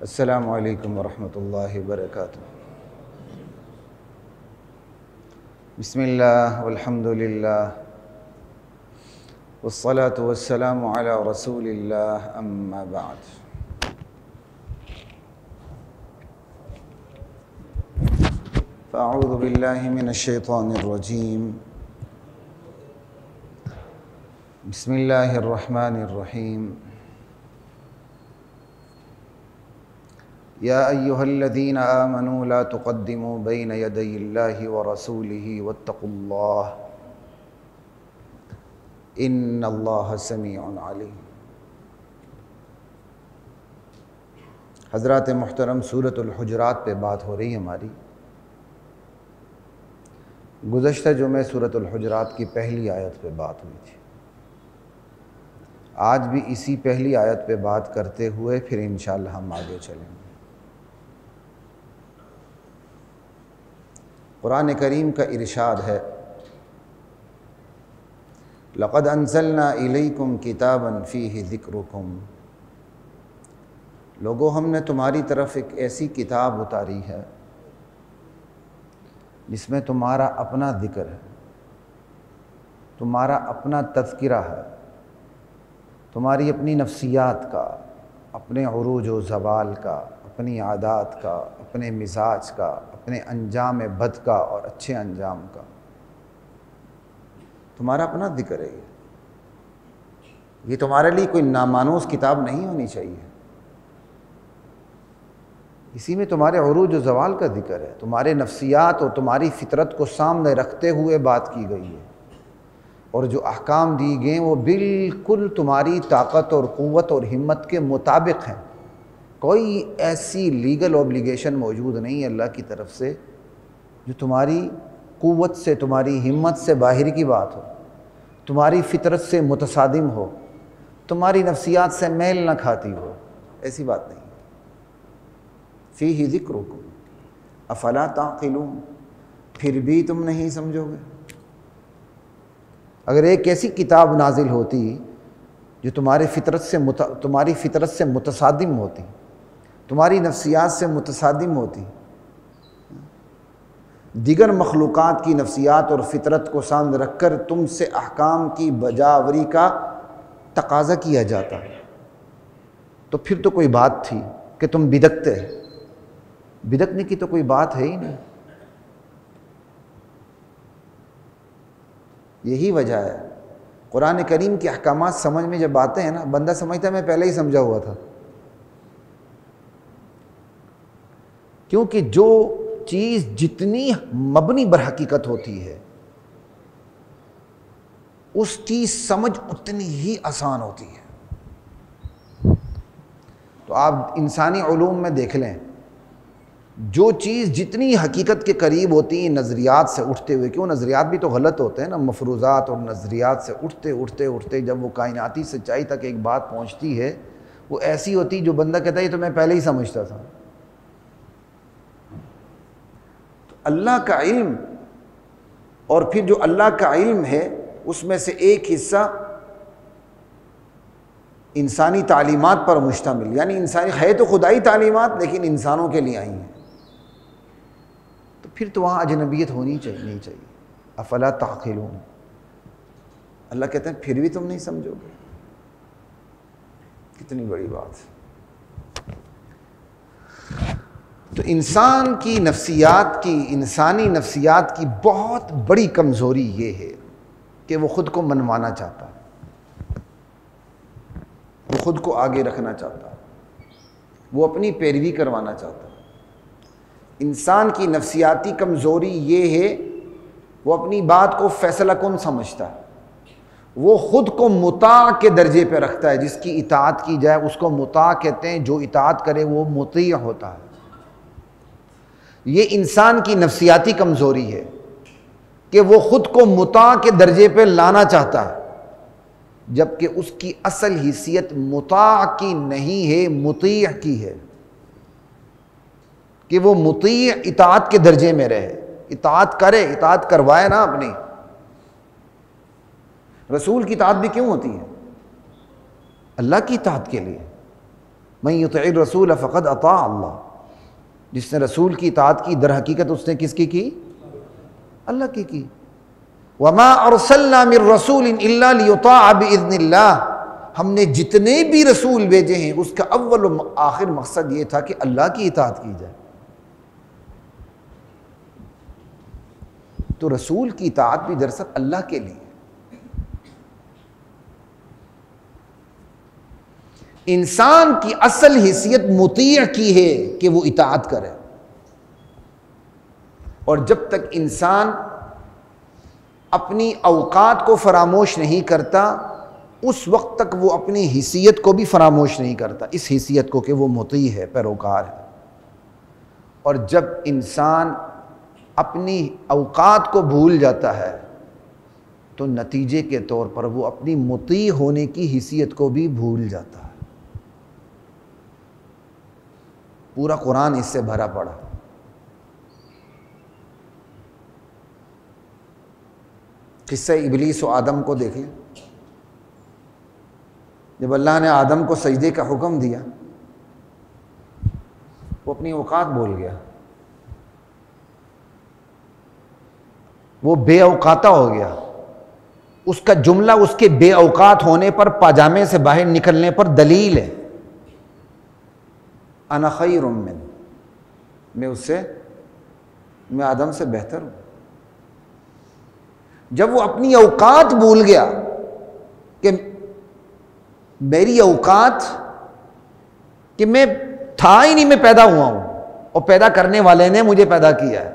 السلام علیکم ورحمۃ اللہ وبرکاتہ۔ بسم اللہ والحمد للہ والصلاة والسلام علی رسول اللہ، اما بعد۔ فاعوذ باللہ من الشیطان الرجیم، بسم اللہ الرحمن الرحیم۔ یا ایہا الذین آمنوا لا تقدموا بین یدی اللہ ورسولہ واتقوا اللہ ان اللہ سمیع علیم۔ حضرات محترم، سورۃ الحجرات پہ بات ہو رہی ہے ہماری۔ گزشتہ جمعے سورۃ الحجرات کی پہلی آیت پہ بات ہوئی تھی۔ آج بھی اسی پہلی آیت پہ بات کرتے ہوئے پھر انشاءاللہ ہم آگے چلیں گے۔ قرآن کریم کا ارشاد ہے، لَقَدْ أَنزَلْنَا إِلَيْكُمْ كِتَابًا فِيهِ ذِكْرُكُمْ۔ لوگو، ہم نے تمہاری طرف ایک ایسی کتاب اتاری ہے جس میں تمہارا اپنا ذکر ہے، تمہارا اپنا تذکرہ ہے، تمہاری اپنی نفسیات کا، اپنے عروج و زوال کا، اپنی عادات کا، اپنے مزاج کا، اپنے انجام بد کا اور اچھے انجام کا، تمہارا اپنا ذکر ہے۔ یہ تمہارے لیے کوئی نامانوس کتاب نہیں ہونی چاہیے۔ اسی میں تمہارے عروج و زوال کا ذکر ہے، تمہارے نفسیات اور تمہاری فطرت کو سامنے رکھتے ہوئے بات کی گئی ہے، اور جو احکام دی گئے وہ بالکل تمہاری طاقت اور قوت اور ہمت کے مطابق ہیں۔ کوئی ایسی لیگل اوبلیگیشن موجود نہیں ہے اللہ کی طرف سے جو تمہاری قوت سے، تمہاری ہمت سے باہر کی بات ہو، تمہاری فطرت سے متصادم ہو، تمہاری نفسیات سے میل نہ کھاتی ہو، ایسی بات نہیں۔ فیہ ذکرکم افلا تعقلون، پھر بھی تم نہیں سمجھو گے۔ اگر ایک ایسی کتاب نازل ہوتی جو تمہاری فطرت سے متصادم ہوتی، تمہاری نفسیات سے متصادم ہوتی، دیگر مخلوقات کی نفسیات اور فطرت کو سامنے رکھ کر تم سے احکام کی بجاوری کا تقاضا کیا جاتا، تو پھر تو کوئی بات تھی کہ تم بدکتے۔ بدکنے کی تو کوئی بات ہے ہی نہیں۔ یہی وجہ ہے قرآن کریم کے احکامات سمجھ میں جب آتے ہیں نا، بندہ سمجھتا ہے میں پہلے ہی سمجھا ہوا تھا، کیونکہ جو چیز جتنی مبنی بر حقیقت ہوتی ہے اس کی سمجھ اتنی ہی آسان ہوتی ہے۔ تو آپ انسانی علوم میں دیکھ لیں، جو چیز جتنی حقیقت کے قریب ہوتی ہیں نظریات سے اٹھتے ہوئے، کیوں نظریات بھی تو غلط ہوتے ہیں نا، مفروضات اور نظریات سے اٹھتے جب وہ کائناتی سچائی تک ایک بات پہنچتی ہے، وہ ایسی ہوتی جو بندہ کہتا ہے یہ تو میں پہلے ہی سمجھتا تھا۔ تو اللہ کا علم، اور پھر جو اللہ کا علم ہے اس میں سے ایک حصہ انسانی تعلیمات پر مشتمل، یعنی انسانی ہے تو خدائی تعلیمات لیکن انسانوں کے لیے آئی ہیں، تو پھر تو وہاں اجنبیت ہونی نہیں چاہیے۔ افلا تعقلون، اللہ کہتے ہیں پھر بھی تم نہیں سمجھو گے۔ کتنی بڑی بات ہے۔ تو انسان کی نفسیات کی، انسانی نفسیات کی بہت بڑی کمزوری یہ ہے کہ وہ خود کو منوانا چاہتا ہے، وہ خود کو آگے رکھنا چاہتا ہے، وہ اپنی پیروی کروانا چاہتا ہے۔ انسان کی نفسیاتی کمزوری یہ ہے وہ اپنی بات کو فیصلہ کن سمجھتا ہے، وہ خود کو مطاع کے درجے پہ رکھتا ہے، جس کی اطاعت کی جائے اس کو مطاع کہتے ہیں، جو اطاعت کرے وہ مطیع ہوتا ہے۔ یہ انسان کی نفسیاتی کمزوری ہے کہ وہ خود کو مطاع کے درجے پہ لانا چاہتا ہے، جبکہ اس کی اصل حیثیت مطاع کی نہیں ہے، مطیع کی ہے، کہ وہ مطیع اطاعت کے درجے میں رہے، اطاعت کرے، اطاعت کروائے نا اپنی۔ رسول کی اطاعت بھی کیوں ہوتی ہے؟ اللہ کی اطاعت کے لیے۔ من یطع الرسول فقد اطاع اللہ، جس نے رسول کی اطاعت کی در حقیقت اس نے کس کی؟ اللہ کی۔ وما ارسلنا من رسول الا لیطاع باذن اللہ، ہم نے جتنے بھی رسول بھیجے ہیں اس کا اول و آخر مقصد یہ تھا کہ اللہ کی اطاعت کی جائے۔ تو رسول کی اطاعت بھی دراصل اللہ کے لیے۔ انسان کی اصل حیثیت مطیع کی ہے کہ وہ اطاعت کرے، اور جب تک انسان اپنی اوقات کو فراموش نہیں کرتا اس وقت تک وہ اپنی حیثیت کو بھی فراموش نہیں کرتا، اس حیثیت کو کہ وہ مطیع ہے، پیروکار ہے۔ اور جب انسان اپنی اوقات کو بھول جاتا ہے تو نتیجے کے طور پر وہ اپنی مطیع ہونے کی حیثیت کو بھی بھول جاتا ہے۔ پورا قرآن اس سے بھرا پڑا۔ قصہ ابلیس و آدم کو دیکھیں، جب اللہ نے آدم کو سجدے کا حکم دیا وہ اپنی اوقات بھول گیا، وہ بے اوقاتہ ہو گیا۔ اس کا جملہ اس کے بے اوقات ہونے پر، پاجامے سے باہر نکلنے پر دلیل ہے۔ انا خیر من، میں آدم سے بہتر ہوں۔ جب وہ اپنی اوقات بھول گیا کہ میری اوقات، کہ میں تھا ہی نہیں، میں پیدا ہوا ہوں اور پیدا کرنے والے نے مجھے پیدا کیا ہے،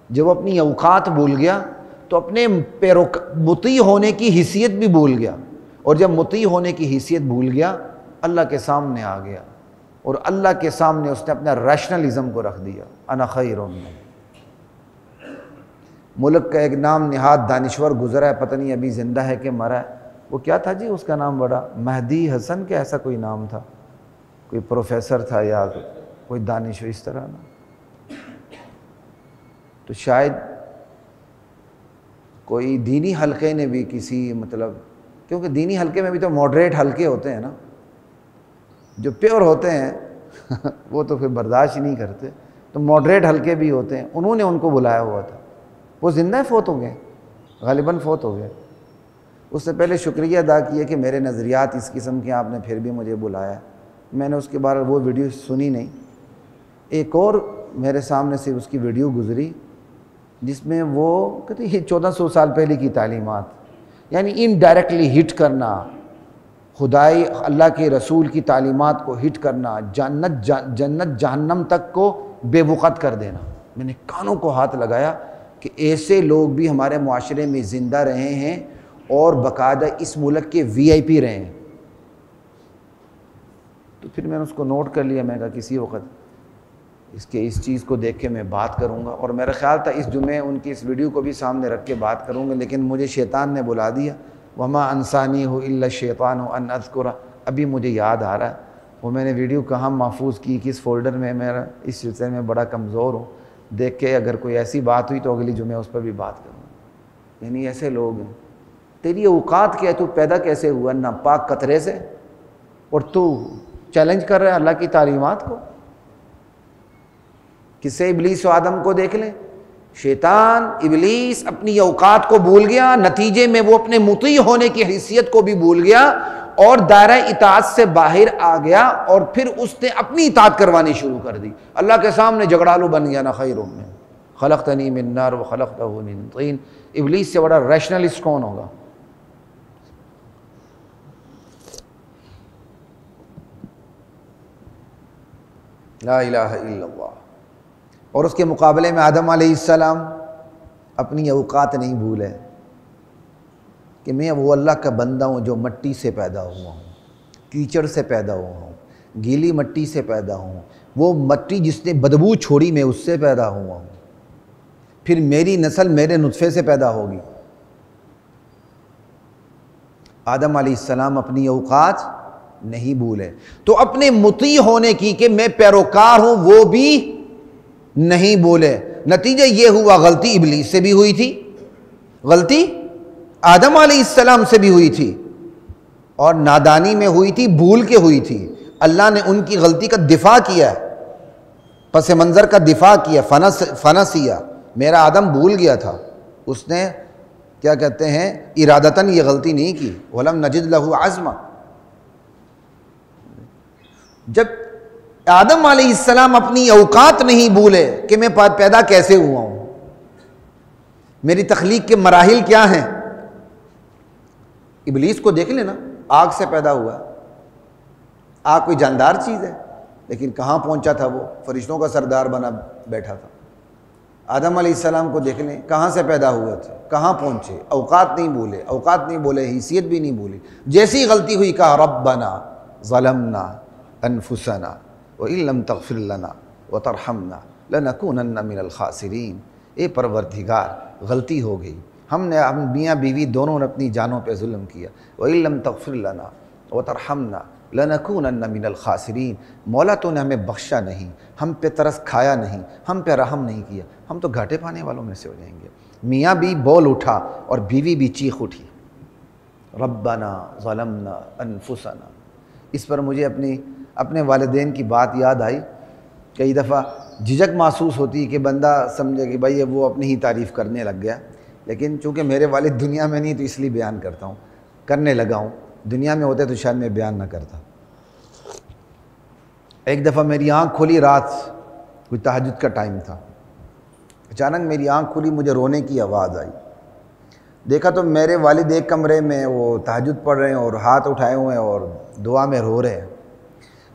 جب وہ اپنی اوقات بھول گیا تو اپنے مطیع ہونے کی حیثیت بھی بھول گیا، اور جب مطیع ہونے کی حیثیت بھول گیا اللہ کے سامنے آ گیا، اور اللہ کے سامنے اس نے اپنا ریشنلزم کو رکھ دیا۔ انا خیر من۔ ملک کا ایک نام نہاد دانشور گزرا ہے، پتہ نہیں ابھی زندہ ہے کہ مرا ہے، وہ کیا تھا جی اس کا نام؟ بڑا مہدی حسن کے ایسا کوئی نام تھا، کوئی پروفیسر تھا یا کوئی دانشور اس طرح نا۔ تو شاید کوئی دینی حلقے نے بھی کسی کیونکہ دینی حلقے میں بھی تو ماڈریٹ حلقے ہوتے ہیں نا، جو پیور ہوتے ہیں وہ تو پھر برداشت ہی نہیں کرتے، تو ماڈریٹ حلقے بھی ہوتے ہیں، انہوں نے ان کو بلایا ہوا تھا۔ وہ زندہ فوت ہو گئے، غالباً فوت ہو گئے۔ اس سے پہلے شکریہ ادا کیا کہ میرے نظریات اس قسم کے، آپ نے پھر بھی مجھے بلایا۔ میں نے اس کے بعد وہ ویڈیو سنی نہیں۔ ایک اور میرے سامنے سے اس کی ویڈیو گزری جس میں وہ کہتے ہیں 1400 سال پہلے کی تعلیمات، یعنی انڈائریکٹلی ہٹ کرنا، خدائی اللہ کے رسول کی تعلیمات کو ہٹ کرنا، جنت جہنم تک کو بے وقت کر دینا۔ میں نے کانوں کو ہاتھ لگایا کہ ایسے لوگ بھی ہمارے معاشرے میں زندہ رہے ہیں اور باقاعدہ اس ملک کے وی آئی پی رہے ہیں۔ تو پھر میں نے اس کو نوٹ کر لیا، میں کہا کسی وقت اس چیز کو دیکھ کے میں بات کروں گا، اور میرا خیال تھا اس جمعے ان کی اس ویڈیو کو بھی سامنے رکھ کے بات کروں گا، لیکن مجھے شیطان نے بلا دیا۔ وما انسانیہ الا الشیطان ان اذکرہ، ابھی مجھے یاد آ رہا ہے وہ میں نے ویڈیو کہاں محفوظ کی، کس فولڈر میں۔ میرا اس سلسلے میں بڑا کمزور ہوں، دیکھ کے اگر کوئی ایسی بات ہوئی تو اگلی جمعے اس پر بھی بات کروں گا۔ یعنی ایسے لوگ ہیں، تیری اوقات کیا ہے، تو پیدا کیسے ہوا ناپاک قطرے سے، اور تو چیلنج کر رہا ہے اللہ کی تعلیمات کو۔ کسے ابلیس و آدم کو دیکھ لیں، شیطان ابلیس اپنی اوقات کو بھول گیا، نتیجے میں وہ اپنے مطیع ہونے کی حیثیت کو بھی بھول گیا اور دائرہ اطاعت سے باہر آ گیا، اور پھر اس نے اپنی اطاعت کروانی شروع کر دی، اللہ کے سامنے جھگڑالو بن گیا۔ نا خیر من خلقتنی من نار وخلقتہ من طین۔ ابلیس سے بڑا ریشنلسٹ کون ہوگا؟ لا الہ الا اللہ۔ اور اس کے مقابلے میں آدم علیہ السلام اپنی اوقات نہیں بھولے کہ میں وہ اللہ کا بندہ ہوں جو مٹی سے پیدا ہوا ہوں، کیچڑ سے پیدا ہوا ہوں، گیلی مٹی سے پیدا ہوں، وہ مٹی جس نے بدبو چھوڑی میں اس سے پیدا ہوا ہوں، پھر میری نسل میرے نطفے سے پیدا ہوگی۔ آدم علیہ السلام اپنی اوقات نہیں بھولے، تو اپنے مطیع ہونے کی کہ میں پیروکار ہوں وہ بھی نہیں بولے۔ نتیجہ یہ ہوا غلطی ابلیس سے بھی ہوئی تھی، غلطی آدم علیہ السلام سے بھی ہوئی تھی، اور نادانی میں ہوئی تھی، بھول کے ہوئی تھی۔ اللہ نے ان کی غلطی کا دفاع کیا ہے، پس منظر کا دفاع کیا، فنسیا، میرا آدم بھول گیا تھا، اس نے کیا کہتے ہیں ارادتاً یہ غلطی نہیں کی، وَلَمْ نَجِدْ لَهُ عَزْمًا۔ جب آدم علیہ السلام اپنی اوقات نہیں بھولے کہ میں پیدا کیسے ہوا ہوں، میری تخلیق کے مراحل کیا ہیں۔ ابلیس کو دیکھ لینا، آگ سے پیدا ہوا ہے، آگ کوئی جاندار چیز ہے، لیکن کہاں پہنچا تھا وہ، فرشتوں کا سردار بنا بیٹھا تھا۔ آدم علیہ السلام کو دیکھ لیں، کہاں سے پیدا ہوئے تھے، کہاں پہنچے، اوقات نہیں بولے، حیثیت بھی نہیں بولی، جیسی غلطی ہوئی کہا ربنا ظلمنا انفسنا وَإِن لَّمْ تَغْفِرْ لَنَا وَتَرْحَمْنَا لَنَكُونَنَّ مِنَ الْخَاسِرِينَ۔ اے پروردگار، غلطی ہو گئی، ہم میاں بیوی دونوں نے اپنی جانوں پہ ظلم کیا، وَإِن لَّمْ تَغْفِرْ لَنَا وَتَرْحَمْنَا لَنَكُونَنَّ مِنَ الْخَاسِرِينَ۔ مولا تو نے ہمیں بخشا نہیں، ہم پہ ترس کھایا نہیں، ہم پہ رحم نہیں کیا، ہم تو گھاٹے پانے والوں میں سے ہو جائیں گے۔ میاں بھی بول اٹھا اور بیوی بھی چیخ اٹھی، ربنا ظلمنا انفسنا۔ اس پر مجھے اپنے والدین کی بات یاد آئی۔ کئی دفعہ جھجک محسوس ہوتی ہے کہ بندہ سمجھے کہ بھائی وہ اپنی ہی تعریف کرنے لگ گیا، لیکن چونکہ میرے والد دنیا میں نہیں تو اس لیے بیان کرتا ہوں، کرنے لگا ہوں، دنیا میں ہوتے تو شاید میں بیان نہ کرتا۔ ایک دفعہ میری آنکھ کھلی، رات کوئی تہجد کا ٹائم تھا، اچانک میری آنکھ کھلی، مجھے رونے کی آواز آئی، دیکھا تو میرے والد ایک کمرے میں وہ تہجد پڑھ رہے ہیں اور ہاتھ اٹھائے ہوئے ہیں اور دعا میں رو رہے ہیں۔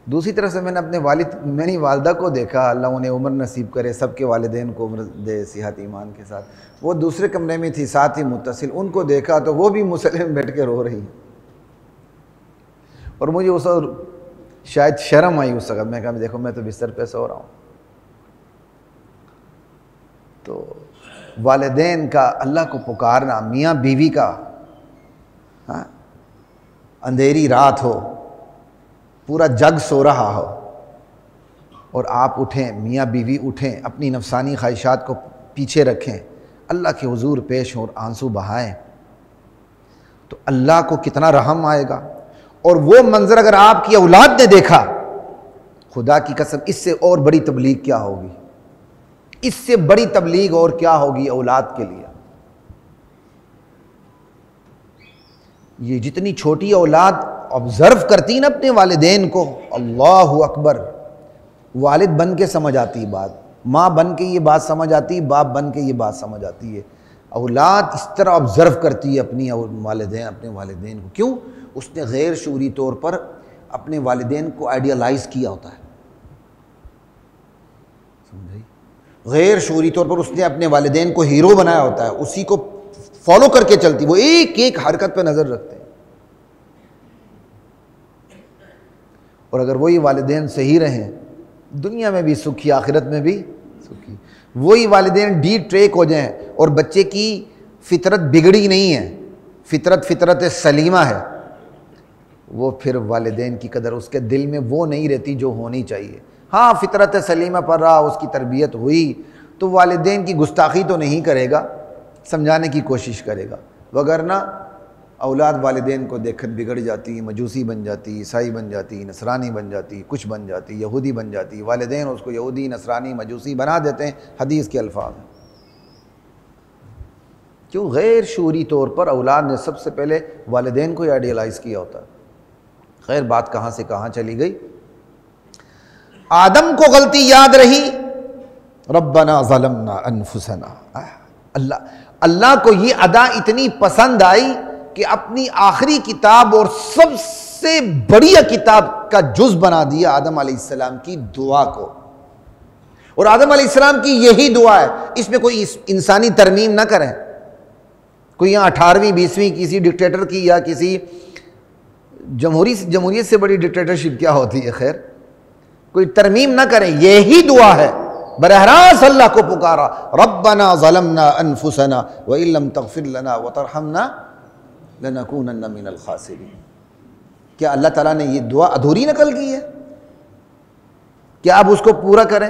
دوسری طرف سے میں نے اپنے میری والدہ کو دیکھا، اللہ انہیں عمر نصیب کرے، سب کے والدین کو عمر دے صحت ایمان کے ساتھ، وہ دوسرے کمرے میں تھی، ساتھ ہی متصل، ان کو دیکھا تو وہ بھی مصلی میں بیٹھ کے رو رہی ہیں، اور مجھے اس وقت شاید شرم آئی اس وقت، میں کہا دیکھو میں تو بستر پہ سو رہا ہوں۔ تو والدین کا اللہ کو پکارنا، میاں بیوی کا، اندھیری رات ہو، پورا جگ سو رہا ہو اور آپ اٹھیں، میاں بیوی اٹھیں، اپنی نفسانی خواہشات کو پیچھے رکھیں، اللہ کے حضور پیش ہوں اور آنسو بہائیں، تو اللہ کو کتنا رحم آئے گا۔ اور وہ منظر اگر آپ کی اولاد نے دیکھا، خدا کی قسم اس سے اور بڑی تبلیغ کیا ہوگی، اس سے بڑی تبلیغ اور کیا ہوگی اولاد کے لیے۔ یہ جتنی چھوٹی اولاد آبزرو کرتی نا اپنے والدین کو، اللہ اکبر، والد بن کے سمجھ آتی بات، ماں بن کے یہ بات سمجھ آتی، باپ بن کے یہ بات سمجھ آتی ہے۔ اولاد اس طرح آبزرو کرتی ہے اپنے والدین کو، کیوں؟ اس نے غیر شعوری طور پر اپنے والدین کو آئیڈیالائز کیا ہوتا ہے، سمجھائی؟ غیر شعوری طور پر اس نے اپنے والدین کو ہیرو بنایا ہوتا ہے، اسی کو فالو کر کے چلتی، وہ ایک ایک حرکت پہ نظر رکھتے ہیں۔ اور اگر وہی والدین صحیح رہیں، دنیا میں بھی سکھی، آخرت میں بھی سکھی۔ وہی والدین ڈی ٹریک ہو جائیں اور بچے کی فطرت بگڑی نہیں ہے، فطرت سلیمہ ہے، وہ پھر والدین کی قدر اس کے دل میں وہ نہیں رہتی جو ہونی چاہیے۔ ہاں فطرت سلیمہ پر رہا، اس کی تربیت ہوئی تو والدین کی گستاخی تو نہیں کرے گا، سمجھانے کی کوشش کرے گا، وگرنہ اولاد والدین کو دیکھ کر بگڑ جاتی، مجوسی بن جاتی، عیسائی بن جاتی، نصرانی بن جاتی، کچھ بن جاتی، یہودی بن جاتی، والدین اس کو یہودی، نصرانی، مجوسی بنا دیتے ہیں، حدیث کے الفاظ ہیں۔ کیوں؟ غیر شعوری طور پر اولاد نے سب سے پہلے والدین کو آئیڈیالائز کیا ہوتا ہے۔ خیر بات کہاں سے کہاں چلی گئی، آدم کو غلطی یاد رہی، ربنا ظلمنا انفسنا، اللہ کو یہ ادا اتنی پسند آئی کہ اپنی آخری کتاب اور سب سے بڑی کتاب کا جز بنا دیا آدم علیہ السلام کی دعا کو، اور آدم علیہ السلام کی یہی دعا ہے، اس میں کوئی انسانی ترمیم نہ کریں، کوئی یہاں 18ویں 20ویں کسی ڈکٹیٹر کی یا کسی جمہوریت سے بڑی ڈکٹیٹرشپ کیا ہوتی ہے، خیر کوئی ترمیم نہ کریں، یہی دعا ہے، براہ راست اللہ کو پکارا، ربنا ظلمنا انفسنا وان لم تغفر لنا وترحمنا لنکونن من الخاسرین۔ کیا اللہ تعالیٰ نے یہ دعا ادھوری نقل کی ہے؟ کیا آپ اس کو پورا کریں؟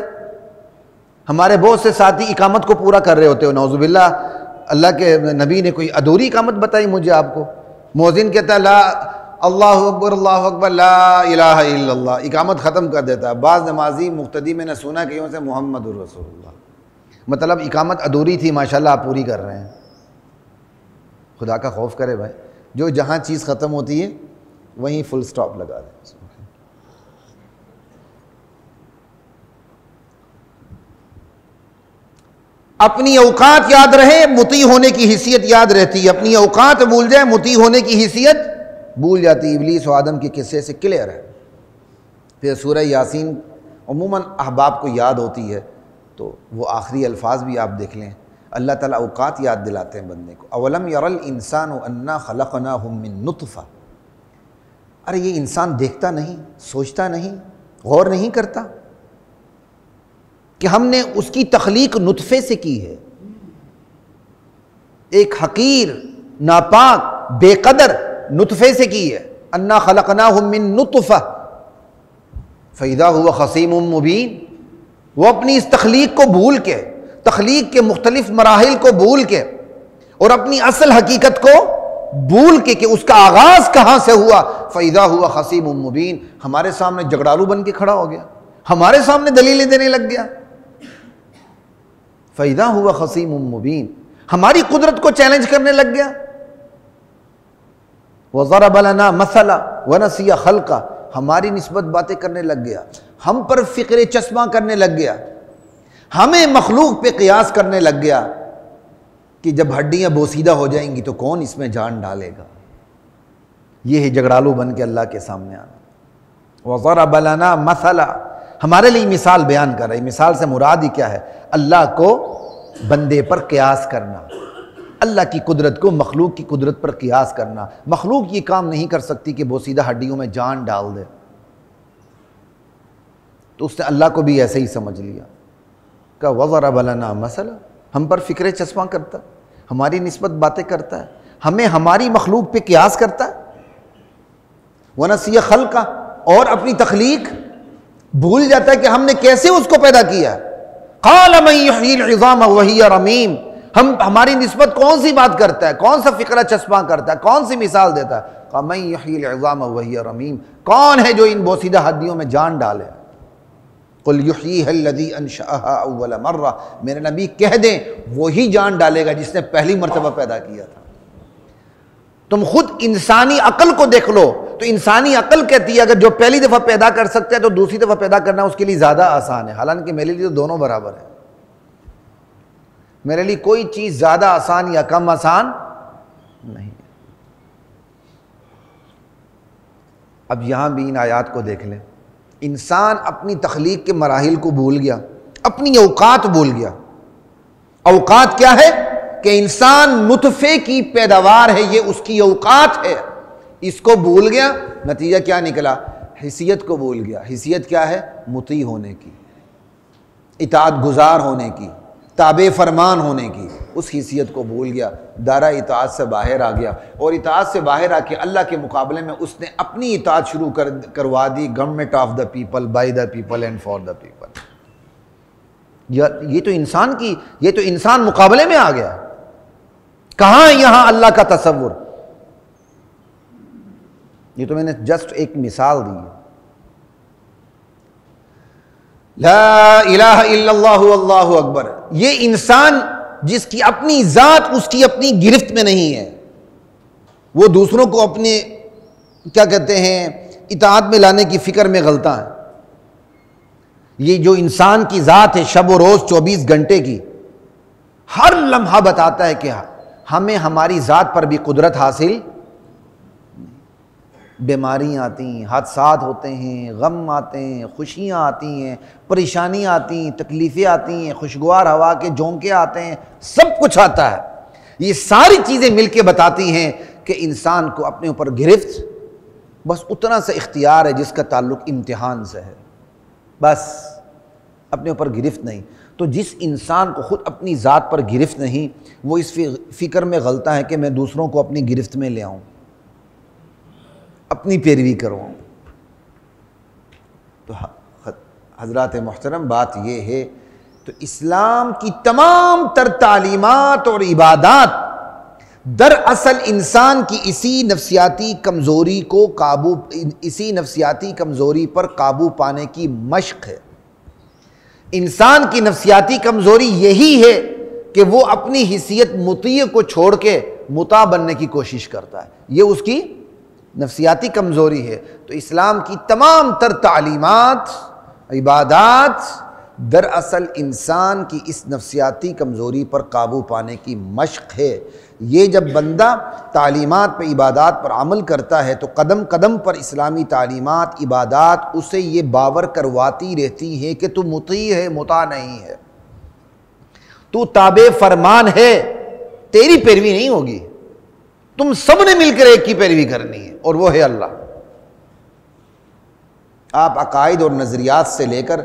ہمارے بہت سے ساتھی اقامت کو پورا کر رہے ہوتے ہو، نعوذ باللہ، اللہ کے نبی نے کوئی ادھوری اقامت بتائی مجھے آپ کو؟ مؤذن کہتا ہے لا اللہ اکبر لا الہ الا اللہ، اقامت ختم کر دیتا ہے۔ بعض نمازی مقتدی میں نے سنا کہ یوں سے محمد الرسول اللہ، مطلب اقامت ادھوری تھی، ماشاءاللہ آپ پوری کر رہے ہیں۔ خدا کا خوف کرے بھائی، جو جہاں چیز ختم ہوتی ہے وہیں فل سٹاپ لگا دیں۔ اپنی اوقات یاد رہے، مطیع ہونے کی حیثیت یاد رہتی ہے، اپنی اوقات بھول جائے، مطیع ہونے کی حیثیت بھول جاتی۔ ابلیس و آدم کے قصے سے کلیئر ہے۔ پھر سورہ یاسین عموماً احباب کو یاد ہوتی ہے، تو وہ آخری الفاظ بھی آپ دیکھ لیں، اللہ تعالیٰ اوقات یاد دلاتے ہیں بندے کو۔ اولم یر الانسان انا خلقناہ من نطفہ، ارے یہ انسان دیکھتا نہیں، سوچتا نہیں، غور نہیں کرتا کہ ہم نے اس کی تخلیق نطفے سے کی ہے، ایک حقیر، ناپاک، بے قدر نطفے سے کی ہے۔ انا خلقناہ من نطفہ فاذا هو خصیم مبین، وہ اپنی اس تخلیق کو بھول کے، تخلیق کے مختلف مراحل کو بھول کے اور اپنی اصل حقیقت کو بھول کے کہ اس کا آغاز کہاں سے ہوا، فاذا هو خصیم مبین، ہمارے سامنے جھگڑالو بن کے کھڑا ہو گیا، ہمارے سامنے دلیلیں دینے لگ گیا۔ فاذا هو خصیم مبین، ہماری قدرت کو چیلنج کرنے لگ گیا۔ وضرب لنا مثلا ونسی خلقہ، ہماری نسبت باتیں کرنے لگ گیا، ہم پر فکر چشمہ کرنے لگ گیا، ہمیں مخلوق پہ قیاس کرنے لگ گیا کہ جب ہڈیاں بوسیدہ ہو جائیں گی تو کون اس میں جان ڈالے گا۔ یہ ہے جھگڑالو بن کے اللہ کے سامنے آنا۔ وضرب لنا مثلا، ہمارے لیے مثال بیان کر رہے ہیں۔ مثال سے مراد ہی کیا ہے؟ اللہ کو بندے پر قیاس کرنا، اللہ کی قدرت کو مخلوق کی قدرت پر قیاس کرنا۔ مخلوق یہ کام نہیں کر سکتی کہ بوسیدہ ہڈیوں میں جان ڈال دے، تو اس نے اللہ کو بھی ایسے ہی سمجھ لیا کہ وضرب لنا مثلا، ہم پر فکر چشمہ کرتا، ہماری نسبت باتیں کرتا ہے، ہمیں ہماری مخلوق پہ قیاس کرتا ہے۔ ونسی خلقہ، اور اپنی تخلیق بھول جاتا ہے کہ ہم نے کیسے اس کو پیدا کیا۔ قال من یحیی العظام وہی رمیم، ہماری نسبت کون سی بات کرتا ہے، کون سا فکرہ چشمہ کرتا ہے، کون سی مثال دیتا ہے؟ قال من یحیی العظام وہی رمیم، کون ہے جو ان بوسیدہ ہڈیوں میں جان ڈالے؟ قل یحییھا الذی انشأھا اول مرہ، میرے نبی کہہ دیں وہی جان ڈالے گا جس نے پہلی مرتبہ پیدا کیا تھا۔ تم خود انسانی عقل کو دیکھ لو تو انسانی عقل کہتی ہے اگر جو پہلی دفعہ پیدا کر سکتا ہے تو دوسری دفعہ پیدا کرنا اس کے لیے زیادہ آسان ہے، حالانکہ میرے لیے تو دونوں برابر ہیں۔ میرے لیے کوئی چیز زیادہ آسان یا کم آسان نہیں۔ اب یہاں بھی ان آیات کو دیکھ لیں، انسان اپنی تخلیق کے مراحل کو بھول گیا، اپنی اوقات بھول گیا۔ اوقات کیا ہے؟ کہ انسان نطفے کی پیداوار ہے، یہ اس کی اوقات ہے، اس کو بھول گیا۔ نتیجہ کیا نکلا؟ حیثیت کو بھول گیا۔ حیثیت کیا ہے؟ مطیع ہونے کی، اطاعت گزار ہونے کی، تابع فرمان ہونے کی، اس حیثیت کو بھول گیا، دائرہ اطاعت سے باہر آ گیا، اور اطاعت سے باہر آ کے اللہ کے مقابلے میں اس نے اپنی اطاعت شروع کروا دی، government of the people, by the people and for the people. یہ تو انسان مقابلے میں آ گیا۔ کہاں یہاں اللہ کا تصور؟ یہ تو میں نے جسٹ ایک مثال دی ہے۔ لا الہ الا اللہ واللہ اکبر، یہ انسان جس کی اپنی ذات اس کی اپنی گرفت میں نہیں ہے، وہ دوسروں کو اپنے کیا کہتے ہیں اطاعت میں لانے کی فکر میں غلطاں ہے۔ یہ جو انسان کی ذات ہے شب و روز 24 گھنٹے کی، ہر لمحہ بتاتا ہے کہ ہمیں ہماری ذات پر بھی قدرت حاصل، بیماریاں آتی ہیں، حادثات ہوتے ہیں، غم آتے ہیں، خوشیاں آتی ہیں، پریشانیاں آتی ہیں، تکلیفیں آتی ہیں، خوشگوار ہوا کے جھونکے آتے ہیں، سب کچھ آتا ہے۔ یہ ساری چیزیں مل کے بتاتی ہیں کہ انسان کو اپنے اوپر گرفت بس اتنا سا اختیار ہے جس کا تعلق امتحان سے ہے، بس اپنے اوپر گرفت نہیں۔ تو جس انسان کو خود اپنی ذات پر گرفت نہیں، وہ اس فکر میں غلطا ہے کہ میں دوسروں کو اپنی گرفت میں لے آؤں، اپنی پیروی کروں۔ تو حضرات محترم بات یہ ہے، تو اسلام کی تمام تر تعلیمات اور عبادات دراصل انسان کی اسی نفسیاتی کمزوری پر قابو پانے کی مشق ہے۔ انسان کی نفسیاتی کمزوری یہی ہے کہ وہ اپنی حیثیت مطیع کو چھوڑ کے مطاع بننے کی کوشش کرتا ہے، یہ اس کی نفسیاتی کمزوری ہے۔ تو اسلام کی تمام تر تعلیمات، عبادات دراصل انسان کی اس نفسیاتی کمزوری پر قابو پانے کی مشق ہے۔ یہ جب بندہ تعلیمات پہ، عبادات پر عمل کرتا ہے تو قدم قدم پر اسلامی تعلیمات، عبادات اسے یہ باور کرواتی رہتی ہیں کہ تو مطیع ہے، مطاع نہیں ہے، تو تابع فرمان ہے، تیری پیروی نہیں ہوگی، تم سب نے مل کر ایک کی پیروی کرنی ہے اور وہ ہے اللہ۔ آپ عقائد اور نظریات سے لے کر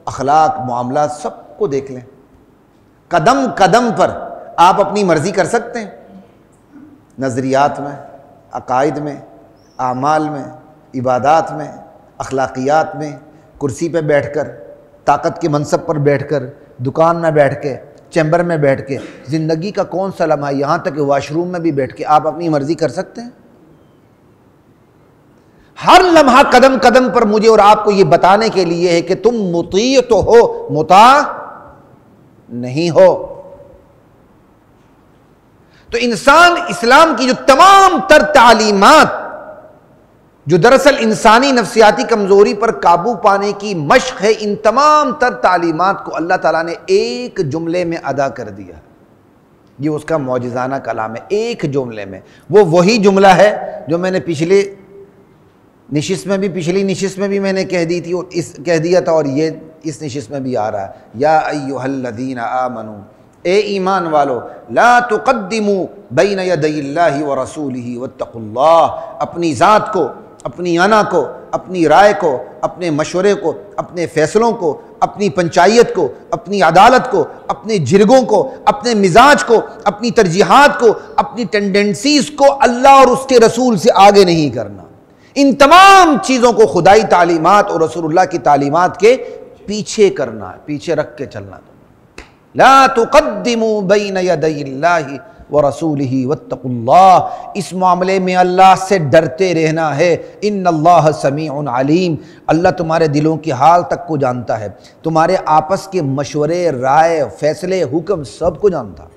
اخلاق، معاملات سب کو دیکھ لیں، قدم قدم پر آپ اپنی مرضی کر سکتے ہیں، نظریات میں، عقائد میں، اعمال میں، عبادات میں، اخلاقیات میں، کرسی پہ بیٹھ کر، طاقت کے منصب پر بیٹھ کر، دکان میں بیٹھ کے، چیمبر میں بیٹھ کے، زندگی کا کون سا لمحہ، یہاں تک کہ واش روم میں بھی بیٹھ کے آپ اپنی مرضی کر سکتے ہیں؟ ہر لمحہ قدم قدم پر مجھے اور آپ کو یہ بتانے کے لیے ہے کہ تم مطیع تو ہو، مطاع نہیں ہو۔ تو انسان اسلام کی جو تمام تر تعلیمات جو دراصل انسانی نفسیاتی کمزوری پر قابو پانے کی مشق ہے، ان تمام تر تعلیمات کو اللہ تعالیٰ نے ایک جملے میں ادا کر دیا۔ یہ اس کا معجزانہ کلام ہے، ایک جملے میں۔ وہ وہی جملہ ہے جو میں نے پچھلی نشست میں بھی میں نے کہہ دیا تھا، اور یہ اس نشست میں بھی آ رہا ہے۔ یا ایھا الذین آمنوا، اے ایمان والو، لا تقدموا بین یدی اللہ ورسولہ واتقوا اللہ، اپنی ذات کو، اپنی انا کو، اپنی رائے کو، اپنے مشورے کو، اپنے فیصلوں کو، اپنی پنچایت کو، اپنی عدالت کو، اپنے جرگوں کو، اپنے مزاج کو، اپنی ترجیحات کو، اپنی ٹینڈنسیز کو اللہ اور اس کے رسول سے آگے نہیں کرنا۔ ان تمام چیزوں کو خدائی تعلیمات اور رسول اللہ کی تعلیمات کے پیچھے کرنا ہے، پیچھے رکھ کے چلنا ہے۔ لا تقدموا بین یدی اللہ ورسولہ واتقوا اللہ، اس معاملے میں اللہ سے ڈرتے رہنا ہے۔ ان اللہ سمیع علیم، اللہ تمہارے دلوں کی حال تک کو جانتا ہے، تمہارے آپس کے مشورے، رائے، فیصلے، حکم سب کو جانتا ہے۔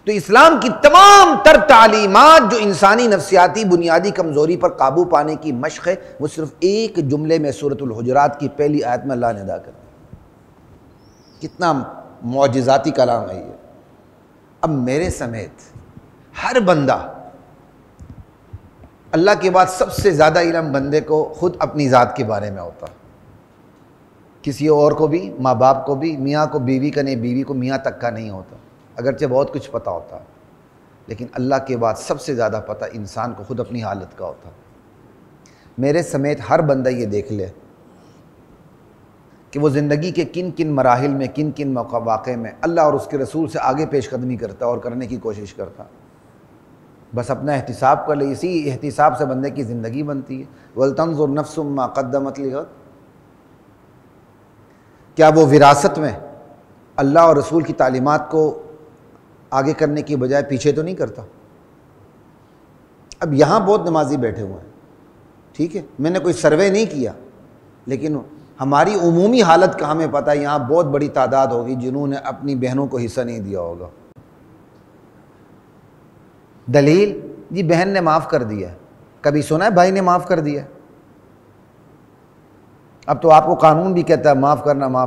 تو اسلام کی تمام تر تعلیمات جو انسانی نفسیاتی بنیادی کمزوری پر قابو پانے کی مشق ہے، وہ صرف ایک جملے میں سورۃ الحجرات کی پہلی آیت میں اللہ نے ادا کر دی۔ کتنا معجزاتی کلام ہے یہ۔ اب میرے سمیت ہر بندہ، اللہ کے بعد سب سے زیادہ علم بندے کو خود اپنی ذات کے بارے میں ہوتا، کسی اور کو بھی، ماں باپ کو بھی، میاں کو بیوی کا نہیں، بیوی کو میاں تک کا نہیں ہوتا، اگرچہ بہت کچھ پتہ ہوتا، لیکن اللہ کے بعد سب سے زیادہ پتہ انسان کو خود اپنی حالت کا ہوتا۔ میرے سمیت ہر بندہ یہ دیکھ لے کہ وہ زندگی کے کن کن مراحل میں، کن کن مواقع میں اللہ اور اس کے رسول سے آگے پیش قدمی کرتا اور کرنے کی کوشش کرتا، بس اپنا احتساب کر لے۔ اسی احتساب سے بندے کی زندگی بنتی ہے۔ وَلْتَنْظُرْ نَفْسٌ مَا قَدَّمَتْ لِغَدٍ، کیا وہ وراثت میں اللہ اور رسول کی تعلیمات کو آگے کرنے کی بجائے پیچھے تو نہیں کرتا؟ اب یہاں بہت نمازی بیٹھے ہوئے ہیں، ٹھیک ہے، میں نے کوئی سروے نہیں کیا، لیکن ہماری عمومی حالت کا ہمیں پتہ ہے، یہاں بہت بڑی تعداد ہوگی جنہوں نے اپنی بہنوں کو حصہ نہیں دیا ہوگا۔ دلیل، جی بہن نے معاف کر دیا ہے، کبھی سنا ہے بھائی نے معاف کر دیا؟ اب تو آپ کو قانون بھی کہتا ہے معاف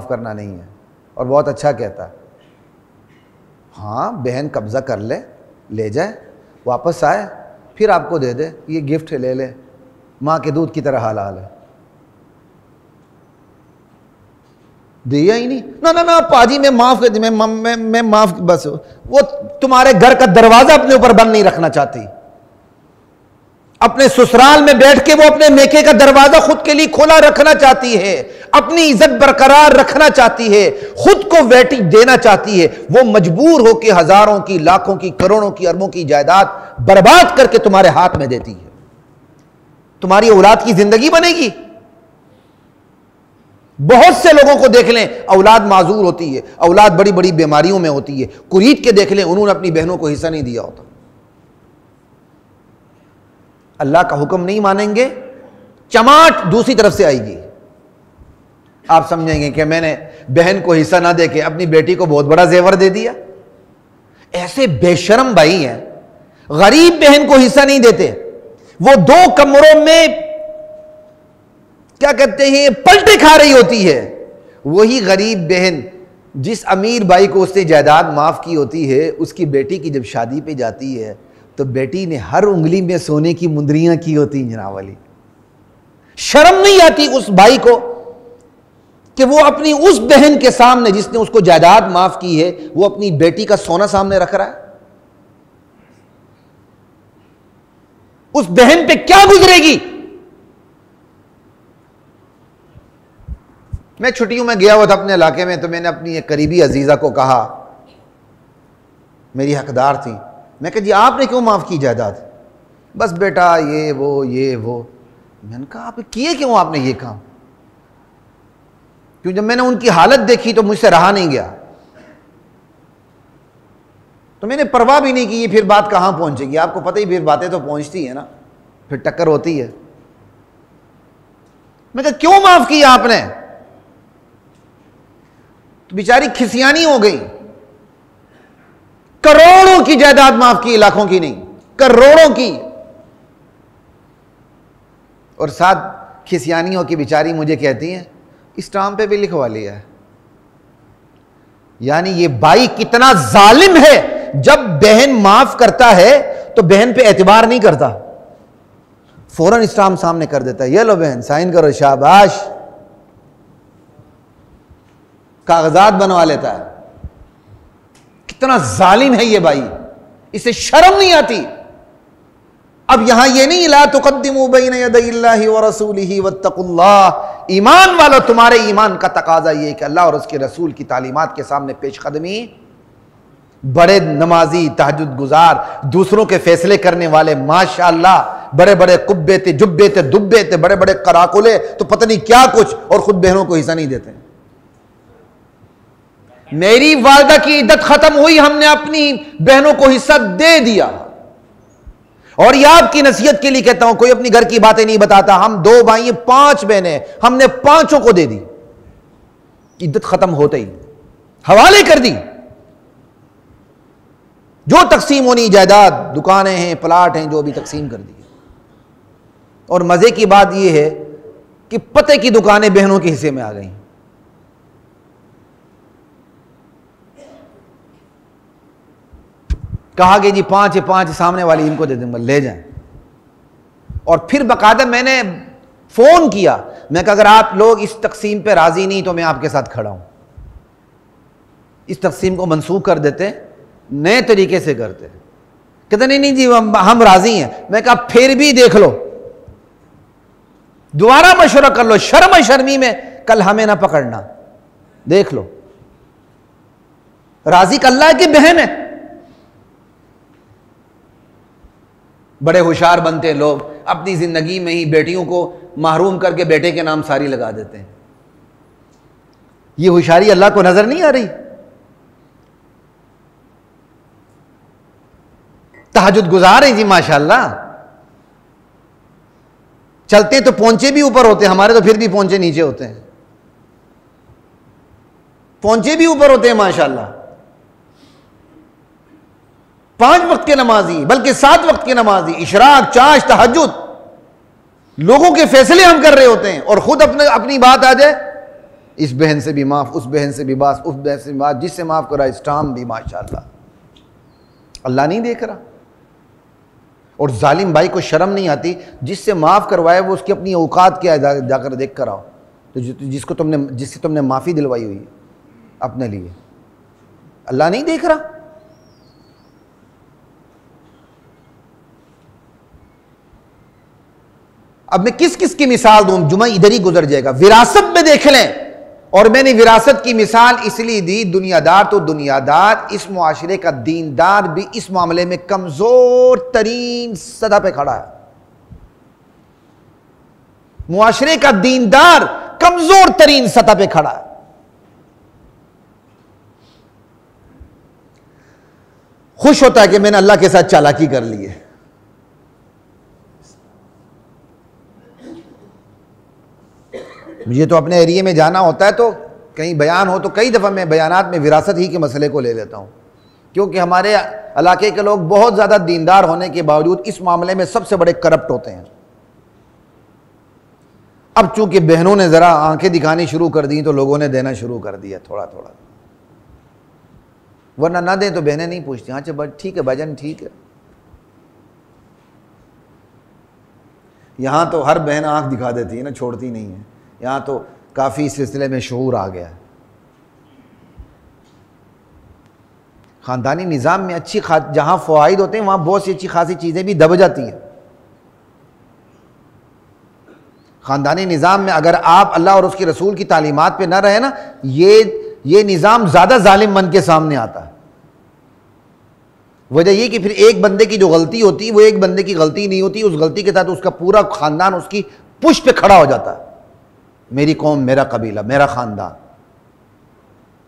کرنا نہیں ہے، اور بہت اچھا کہتا ہے۔ ہاں بہن قبضہ کر لے جائے، واپس آئے، پھر آپ کو دے دے، یہ گفٹ لے لے، ماں کے دودھ کی طرح حلال ہے۔ دیا ہی نہیں، نہ پاجی میں معاف کر دی، میں معاف، بس وہ تمہارے گھر کا دروازہ اپنے اوپر بند نہیں رکھنا چاہتی، اپنے سسرال میں بیٹھ کے وہ اپنے میکے کا دروازہ خود کے لیے کھلا رکھنا چاہتی ہے، اپنی عزت برقرار رکھنا چاہتی ہے، خود کو ویٹی دینا چاہتی ہے، وہ مجبور ہو کے ہزاروں کی، لاکھوں کی، کروڑوں کی، اربوں کی جائیداد برباد کر کے تمہارے ہاتھ میں دیتی ہے۔ تمہاری اولاد کی زندگی بنے گی، بہت سے لوگوں کو دیکھ لیں اولاد معذور ہوتی ہے، اولاد بڑی بڑی بیماریوں میں ہوتی ہے، کلید کے دیکھ لیں انہوں نے اپنی بہنوں کو حصہ نہیں دیا ہوتا. اللہ کا حکم نہیں مانیں گے، چماٹ دوسری طرف سے آئے گی. آپ سمجھیں گے کہ میں نے بہن کو حصہ نہ دے کے اپنی بیٹی کو بہت بڑا زیور دے دیا. ایسے بے شرم بھائی ہیں، غریب بہن کو حصہ نہیں دیتے. وہ 2 کمروں میں کیا کہتے ہیں پلٹے کھا رہی ہوتی ہے. وہی غریب بہن جس امیر بھائی کو اس نے جائیداد معاف کی ہوتی ہے، اس کی بیٹی کی جب شادی پہ جاتی ہے تو بیٹی نے ہر انگلی میں سونے کی مندریاں کی ہوتی ہیں. جناب والی شرم نہیں آتی اس بھائی کو کہ وہ اپنی اس بہن کے سامنے جس نے اس کو جائیداد معاف کی ہے، وہ اپنی بیٹی کا سونا سامنے رکھ رہا ہے. اس بہن پہ کیا گزرے گی؟ میں چھٹیوں میں گیا ہوا تھا اپنے علاقے میں، تو میں نے اپنی ایک قریبی عزیزہ کو کہا، میری حقدار تھی، میں کہا جی آپ نے کیوں معاف کی جائیداد؟ بس بیٹا یہ وہ. میں نے کہا آپ کیے کیوں آپ نے یہ کام؟ کیوں جب میں نے ان کی حالت دیکھی تو مجھ سے رہا نہیں گیا، تو میں نے پرواہ بھی نہیں کی. یہ پھر بات کہاں پہنچے گی؟ آپ کو پتہ ہی پھر باتیں تو پہنچتی ہیں نا، پھر ٹکر ہوتی ہے. میں کہا کیوں معاف کیا آپ نے؟ تو بیچاری کھسیانی ہو گئی. کروڑوں کی جائیداد معاف کی، لاکھوں کی نہیں، کروڑوں کی. اور ساتھ کھسیانی ہو کے بیچاری مجھے کہتی ہیں اسٹامپ پہ بھی لکھوا لیا ہے. یعنی یہ بھائی کتنا ظالم ہے، جب بہن معاف کرتا ہے تو بہن پہ اعتبار نہیں کرتا، فوراً اسٹامپ سامنے کر دیتا ہے، یہ لو بہن سائن کرو، شاباش، کاغذات بنوا لیتا ہے. کتنا ظالم ہے یہ بھائی، اسے شرم نہیں آتی. اب یہاں یہ نہیں لا تقدموا بین یدی اللہ ورسولہ واتقوا اللہ، ایمان والو تمہارے ایمان کا تقاضا یہ ہے کہ اللہ اور اس کے رسول کی تعلیمات کے سامنے پیش قدمی. بڑے نمازی، تہجد گزار، دوسروں کے فیصلے کرنے والے، ماشاءاللہ بڑے بڑے قبے تھے، جبے تھے، دبے تھے، بڑے بڑے کراکلے، تو پتہ نہیں کیا کچھ، اور خود بہنوں کو حصہ نہیں دیتے. میری والدہ کی عدت ختم ہوئی، ہم نے اپنی بہنوں کو حصہ دے دیا. اور یہ آپ کی نصیحت کے لیے کہتا ہوں، کوئی اپنی گھر کی باتیں نہیں بتاتا. ہم 2 بھائی 5 بہنیں، ہم نے 5 کو دے دی، عدت ختم ہوتے ہی حوالے کر دی. جو تقسیم ہونی جائیداد، دکانیں ہیں، پلاٹ ہیں، جو بھی تقسیم کر دی. اور مزے کی بات یہ ہے کہ پتے کی دکانیں بہنوں کے حصے میں آ گئیں. کہا کہ جی 5 سامنے والی ان کو دے دیں گا، لے جائیں. اور پھر باقاعدہ میں نے فون کیا، میں کہا اگر آپ لوگ اس تقسیم پہ راضی نہیں تو میں آپ کے ساتھ کھڑا ہوں. اس تقسیم کو منسوخ کر دیتے، نئے طریقے سے کرتے. کہتے نہیں جی ہم راضی ہیں. میں کہا پھر بھی دیکھ لو، دوبارہ مشورہ کر لو، شرمی میں کل ہمیں نہ پکڑنا، دیکھ لو. راضی کا اللہ کی بہن ہے. بڑے ہوشیار بنتے لوگ، اپنی زندگی میں ہی بیٹیوں کو محروم کر کے بیٹے کے نام ساری لگا دیتے ہیں. یہ ہوشیاری اللہ کو نظر نہیں آ رہی؟ تہجد گزار ہیں جی ماشاءاللہ، چلتے تو پونچے بھی اوپر ہوتے ہیں، ہمارے تو پھر بھی پونچے نیچے ہوتے ہیں. پونچے بھی اوپر ہوتے ہیں ماشاءاللہ. 5 وقت کے نمازی، بلکہ 7 وقت کے نمازی، اشراق، چاش، تہجد، لوگوں کے فیصلے ہم کر رہے ہوتے ہیں، اور خود اپنی بات آ جائے، اس بہن سے بھی معاف، اس بہن سے بھی باس، اس بہن سے بھی معاف، جس سے معاف کرا اسٹام بھی ماشاءاللہ. اللہ نہیں دیکھ رہا. اور ظالم بھائی کو شرم نہیں آتی، جس سے معاف کروائے وہ اس کی اپنی اوقات کیا ہے جا کر دیکھ کر آؤ. تو جس سے تم نے معافی دلوائی ہوئی اپنے لیے، اللہ نہیں دیکھ رہا؟ اب میں کس کی مثال دوں؟ جمعہ ادھر ہی گزر جائے گا. وراثت میں دیکھ لیں، اور میں نے وراثت کی مثال اس لیے دی، دنیا دار تو دنیا دار، اس معاشرے کا دیندار بھی اس معاملے میں کمزور ترین سطح پہ کھڑا ہے. معاشرے کا دیندار کمزور ترین سطح پہ کھڑا ہے. خوش ہوتا ہے کہ میں نے اللہ کے ساتھ چالاکی کر لی ہے. مجھے تو اپنے ایریے میں جانا ہوتا ہے تو کہیں بیان ہو تو کئی دفعہ میں بیانات میں وراثت ہی کے مسئلے کو لے لیتا ہوں, کیونکہ ہمارے علاقے کے لوگ بہت زیادہ دیندار ہونے کے باوجود اس معاملے میں سب سے بڑے کرپٹ ہوتے ہیں. اب چونکہ بہنوں نے ذرا آنکھیں دکھانی شروع کر دی تو لوگوں نے دینا شروع کر دیا تھوڑا تھوڑا, ورنہ نہ دیں تو بہنیں نہیں پوچھتی. ہاں چل ٹھیک ہے بھجن ٹھیک ہے. یہاں تو ہر بہن آنکھ دکھا دیتی ہے نا, چھوڑتی نہیں ہے. یہاں تو کافی اس سلسلے میں شعور آ گیا ہے. خاندانی نظام میں اچھی جہاں فوائد ہوتے ہیں وہاں بہت سی اچھی خاصی چیزیں بھی دب جاتی ہیں. خاندانی نظام میں اگر آپ اللہ اور اس کے رسول کی تعلیمات پہ نہ رہے نا, یہ نظام زیادہ ظالم بن کے سامنے آتا ہے. وجہ یہ کہ پھر ایک بندے کی جو غلطی ہوتی ہے وہ ایک بندے کی غلطی نہیں ہوتی, اس غلطی کے ساتھ اس کا پورا خاندان اس کی پشت پہ کھڑا ہو جاتا ہے. میری قوم, میرا قبیلہ, میرا خاندان.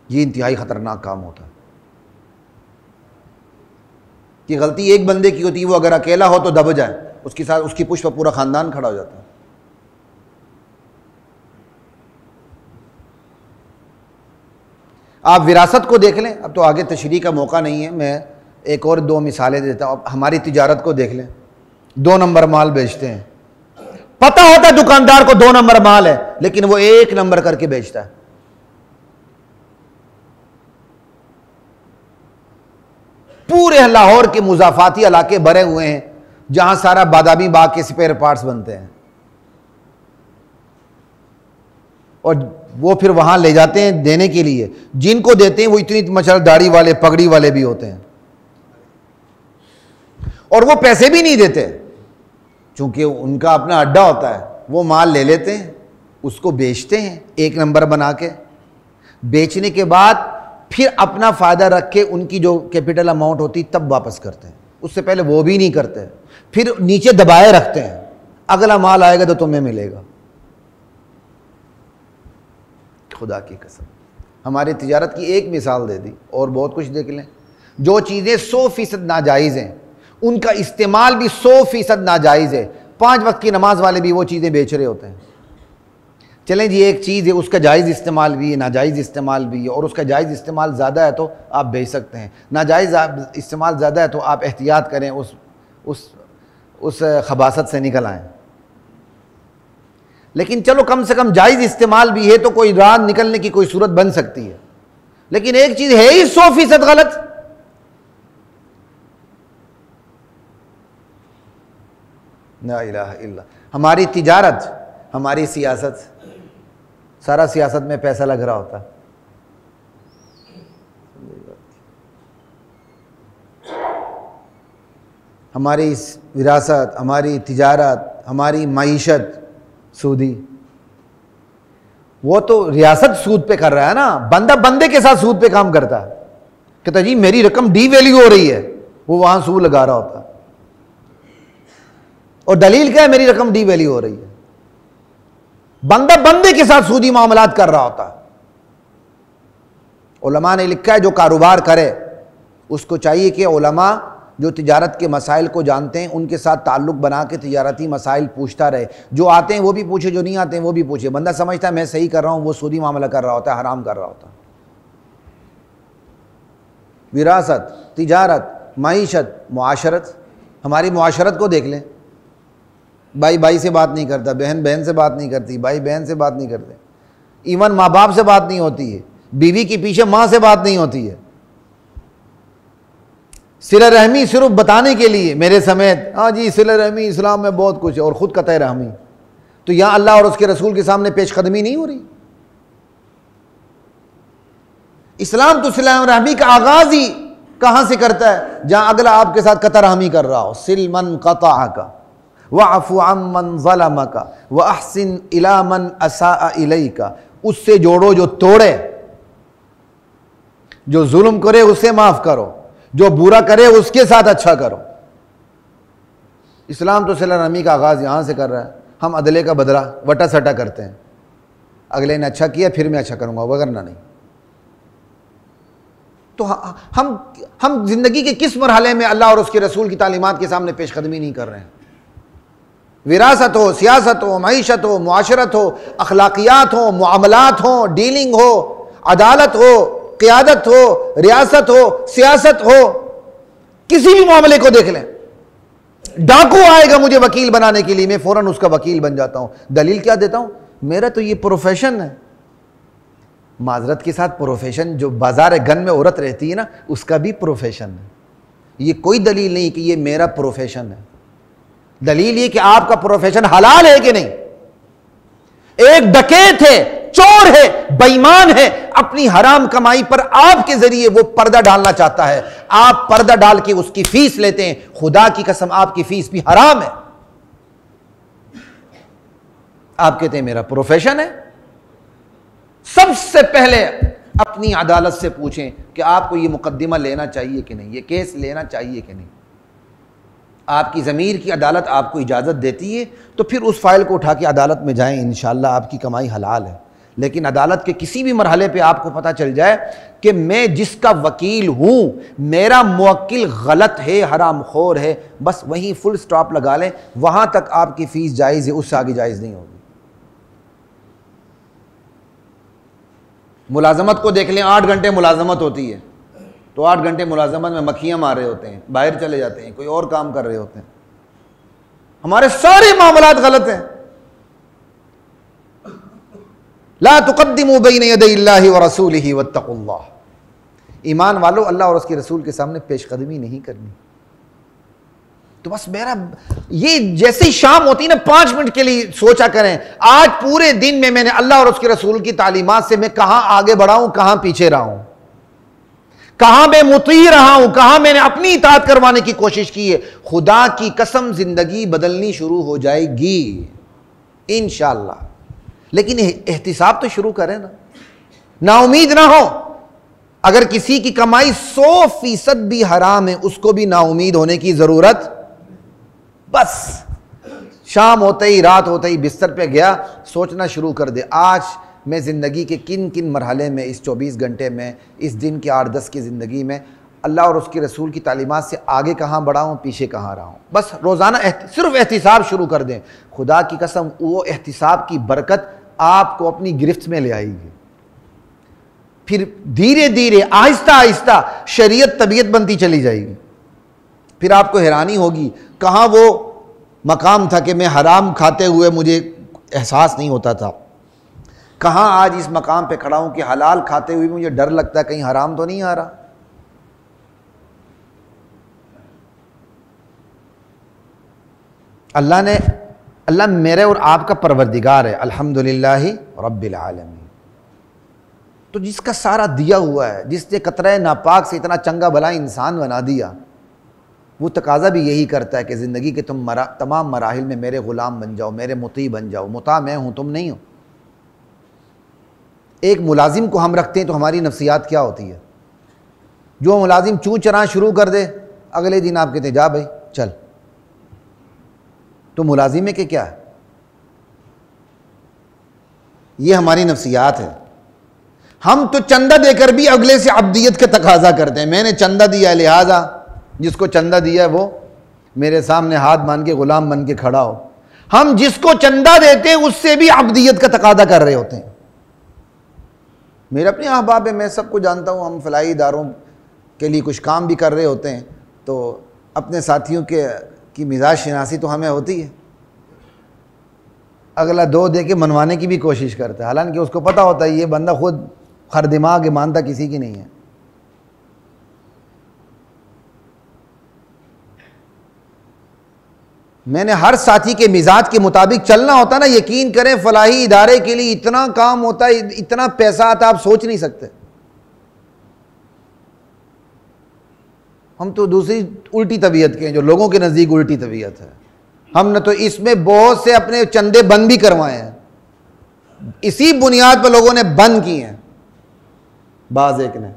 یہ انتہائی خطرناک کام ہوتا ہے کہ غلطی ایک بندے کی ہوتی ہے, وہ اگر اکیلا ہو تو دب جائے, اس کے ساتھ اس کی پشت پہ پورا خاندان کھڑا ہو جاتا ہے. آپ وراثت کو دیکھ لیں. اب تو آگے تشریح کا موقع نہیں ہے, میں ایک اور 2 مثالیں دیتا ہوں. اب ہماری تجارت کو دیکھ لیں, 2 نمبر مال بیچتے ہیں. پتہ ہوتا ہے دکاندار کو 2 نمبر مال ہے, لیکن وہ 1 نمبر کر کے بیچتا ہے. پورے لاہور کے مضافاتی علاقے بھرے ہوئے ہیں جہاں سارا بادامی باغ کے سپیئر پارٹس بنتے ہیں, اور وہ پھر وہاں لے جاتے ہیں دینے کے لیے. جن کو دیتے ہیں وہ اتنی مچھر داڑھی والے پگڑی والے بھی ہوتے ہیں, اور وہ پیسے بھی نہیں دیتے چونکہ ان کا اپنا اڈا ہوتا ہے. وہ مال لے لیتے ہیں, اس کو بیچتے ہیں 1 نمبر بنا کے. بیچنے کے بعد پھر اپنا فائدہ رکھ کے ان کی جو کیپٹل اماؤنٹ ہوتی تب واپس کرتے ہیں. اس سے پہلے وہ بھی نہیں کرتے, پھر نیچے دبائے رکھتے ہیں, اگلا مال آئے گا تو تمہیں ملے گا. خدا کی قسم ہماری تجارت کی ایک مثال دے دی, اور بہت کچھ دیکھ لیں. جو چیزیں 100% ناجائز ہیں ان کا استعمال بھی 100% ناجائز ہے. 5 وقت کی نماز والے بھی وہ چیزیں بیچ رہے ہوتے ہیں. چلیں جی ایک چیز ہے, اس کا جائز استعمال بھی ہے, ناجائز استعمال بھی ہے, اور اس کا جائز استعمال زیادہ ہے تو آپ بیچ سکتے ہیں. ناجائز استعمال زیادہ ہے تو آپ احتیاط کریں, اس خباثت سے نکل آئیں. لیکن چلو کم سے کم جائز استعمال بھی ہے تو کوئی راہ نکلنے کی کوئی صورت بن سکتی ہے. لیکن ایک چیز ہے ہی 100% غلط. لا الہ الا. ہماری تجارت, ہماری سیاست, سارا سیاست میں پیسہ لگ رہا ہوتا. ہماری وراثت, ہماری تجارت, ہماری معیشت سودی. وہ تو ریاست سود پہ کر رہا ہے نا, بندہ بندے کے ساتھ سود پہ کام کرتا ہے. کہتا جی میری رقم ڈی ویلیو ہو رہی ہے, وہ وہاں سود لگا رہا ہوتا. اور دلیل کیا ہے میری رقم ڈی ویلیو ہو رہی ہے؟ بندہ بندے کے ساتھ سودی معاملات کر رہا ہوتا. علماء نے لکھا ہے جو کاروبار کرے اس کو چاہیے کہ علماء جو تجارت کے مسائل کو جانتے ہیں ان کے ساتھ تعلق بنا کے تجارتی مسائل پوچھتا رہے. جو آتے ہیں وہ بھی پوچھے, جو نہیں آتے ہیں وہ بھی پوچھے. بندہ سمجھتا ہے میں صحیح کر رہا ہوں, وہ سودی معاملہ کر رہا ہوتا ہے, حرام کر رہا ہوتا. وراثت, تجارت, معیشت, معاشرت. ہماری معاشرت کو دیکھ لیں. بھائی بھائی سے بات نہیں کرتا, بہن بہن سے بات نہیں کرتی, بھائی بہن سے بات نہیں کرتے, ایون ماں باپ سے بات نہیں ہوتی ہے, بیوی کے پیچھے ماں سے بات نہیں ہوتی ہے. صلہ رحمی صرف بتانے کے لیے میرے سمیت, ہاں جی صلہ رحمی اسلام میں بہت کچھ ہے, اور خود قطع رحمی. تو یہاں اللہ اور اس کے رسول کے سامنے پیش قدمی نہیں ہو رہی. اسلام تو صلہ رحمی کا آغاز ہی کہاں سے کرتا ہے؟ جہاں اگلا آپ کے ساتھ قطع رحمی کر رہا ہو. سل من قطعک واعف عمن ظلمک واحسن الی من اساء الیک. اس سے جوڑو جو توڑے, جو ظلم کرے اسے معاف کرو, جو برا کرے اس کے ساتھ اچھا کرو. اسلام تو صلہ رحمی کا آغاز یہاں سے کر رہا ہے. ہم عدلے کا بدلہ وٹا سٹا کرتے ہیں. اگلے نے اچھا کیا پھر میں اچھا کروں گا، وگرنہ نہیں۔ تو ہم زندگی کے کس مرحلے میں اللہ اور اس کے رسول کی تعلیمات کے سامنے پیش قدمی نہیں کر رہے ہیں؟ وراثت ہو، سیاست ہو، معیشت ہو، معاشرت ہو، اخلاقیات ہو، معاملات ہو، ڈیلنگ ہو، عدالت ہو، قیادت ہو، ریاست ہو، سیاست ہو، کسی بھی معاملے کو دیکھ لیں، ڈاکو آئے گا مجھے وکیل بنانے کے لیے، میں فوراً اس کا وکیل بن جاتا ہوں۔ دلیل کیا دیتا ہوں؟ میرا تو یہ پروفیشن ہے۔ معذرت کے ساتھ پروفیشن جو بازار گن میں عورت رہتی ہے نا، اس کا بھی پروفیشن ہے۔ یہ کوئی دلیل نہیں کہ یہ میرا پروفیشن ہے۔ دلیل یہ کہ آپ کا پروفیشن حلال ہے کہ نہیں۔ ایک ڈکیت ہے، چور ہے، بے ایمان ہے، اپنی حرام کمائی پر آپ کے ذریعے وہ پردہ ڈالنا چاہتا ہے، آپ پردہ ڈال کے اس کی فیس لیتے ہیں، خدا کی قسم آپ کی فیس بھی حرام ہے۔ آپ کہتے ہیں میرا پروفیشن ہے۔ سب سے پہلے اپنی عدالت سے پوچھیں کہ آپ کو یہ مقدمہ لینا چاہیے کہ نہیں، یہ کیس لینا چاہیے کہ نہیں۔ آپ کی ضمیر کی عدالت آپ کو اجازت دیتی ہے تو پھر اس فائل کو اٹھا کے عدالت میں جائیں، انشاءاللہ آپ کی کمائی حلال ہے۔ لیکن عدالت کے کسی بھی مرحلے پہ آپ کو پتہ چل جائے کہ میں جس کا وکیل ہوں میرا موکل غلط ہے، حرام خور ہے، بس وہیں فل سٹاپ لگا لیں، وہاں تک آپ کی فیس جائز ہے، اس سے آگے جائز نہیں ہوگی۔ ملازمت کو دیکھ لیں، 8 گھنٹے ملازمت ہوتی ہے، تو 8 گھنٹے ملازمت میں مکھیاں مار رہے ہوتے ہیں، باہر چلے جاتے ہیں، کوئی اور کام کر رہے ہوتے ہیں۔ ہمارے سارے معاملات غلط ہیں۔ لا تقدموا بین یدی اللہ ورسولہ واتقوا اللہ۔ ایمان والو، اللہ اور اس کے رسول کے سامنے پیش قدمی نہیں کرنی۔ تو بس میرا یہ جیسے ہی شام ہوتی ہے نا، 5 منٹ کے لیے سوچا کریں آج پورے دن میں نے اللہ اور اس کے رسول کی تعلیمات سے میں کہاں آگے بڑھا ہوں، کہاں پیچھے رہا ہوں، کہاں میں مطیع رہا ہوں، کہاں میں نے اپنی اطاعت کروانے کی کوشش کی ہے۔ خدا کی قسم زندگی بدلنی شروع ہو جائے گی انشاءاللہ۔ لیکن احتساب تو شروع کریں نا، نا امید نہ ہو۔ اگر کسی کی کمائی 100% بھی حرام ہے، اس کو بھی نا امید ہونے کی ضرورت، بس شام ہوتے ہی، رات ہوتے ہی بستر پہ گیا، سوچنا شروع کر دے آج میں زندگی کے کن کن مرحلے میں، اس 24 گھنٹے میں، اس دن کے 8-10 کی زندگی میں اللہ اور اس کے رسول کی تعلیمات سے آگے کہاں بڑھا ہوں، پیچھے کہاں رہا ہوں۔ بس روزانہ صرف احتساب شروع کر دیں، خدا کی قسم وہ احتساب کی برکت آپ کو اپنی گرفت میں لے آئے گی۔ پھر دھیرے دھیرے آہستہ آہستہ شریعت طبیعت بنتی چلی جائے گی۔ پھر آپ کو حیرانی ہوگی کہاں وہ مقام تھا کہ میں حرام کھاتے ہوئے مجھے احساس نہیں ہوتا تھا، کہاں آج اس مقام پہ کھڑا ہوں کہ حلال کھاتے ہوئے مجھے ڈر لگتا ہے کہیں حرام تو نہیں آ رہا۔ اللہ میرے اور آپ کا پروردگار ہے، الحمدللہ رب العالمین۔ تو جس کا سارا دیا ہوا ہے، جس نے قطرہ ناپاک سے اتنا چنگا بھلا انسان بنا دیا، وہ تقاضا بھی یہی کرتا ہے کہ زندگی کے تمام مراحل میں میرے غلام بن جاؤ، میرے مطیع بن جاؤ۔ مطاع میں ہوں، تم نہیں ہو۔ ایک ملازم کو ہم رکھتے ہیں تو ہماری نفسیات کیا ہوتی ہے؟ جو ملازم چوں چراں شروع کر دے، اگلے دن آپ کہتے ہیں جا بھائی چل۔ تو ملازم ہے کہ کیا ہے؟ یہ ہماری نفسیات ہے۔ ہم تو چندہ دے کر بھی اگلے سے عبدیت کا تقاضا کرتے ہیں، میں نے چندہ دیا لہذا جس کو چندہ دیا ہے وہ میرے سامنے ہاتھ باندھ کے غلام بن کے کھڑا ہو۔ ہم جس کو چندہ دیتے ہیں اس سے بھی عبدیت کا تقاضا کر رہے ہوتے ہیں۔ میرے اپنے احباب ہیں، میں سب کو جانتا ہوں، ہم فلاحی اداروں کے لیے کچھ کام بھی کر رہے ہوتے ہیں، تو اپنے ساتھیوں کی مزاج شناسی تو ہمیں ہوتی ہے۔ اگلا 2 دے کے منوانے کی بھی کوشش کرتا ہے، حالانکہ اس کو پتہ ہوتا ہے یہ بندہ خود ہر دماغ ہے، مانتا کسی کی نہیں ہے۔ میں نے ہر ساتھی کے مزاج کے مطابق چلنا ہوتا نا، یقین کریں فلاحی ادارے کے لیے اتنا کام ہوتا ہے، اتنا پیسہ آتا آپ سوچ نہیں سکتے۔ ہم تو دوسری الٹی طبیعت کے ہیں، جو لوگوں کے نزدیک الٹی طبیعت ہے۔ ہم نے تو اس میں بہت سے اپنے چندے بند بھی کروائے ہیں، اسی بنیاد پر لوگوں نے بند کیے ہیں۔ بعض ایک نے،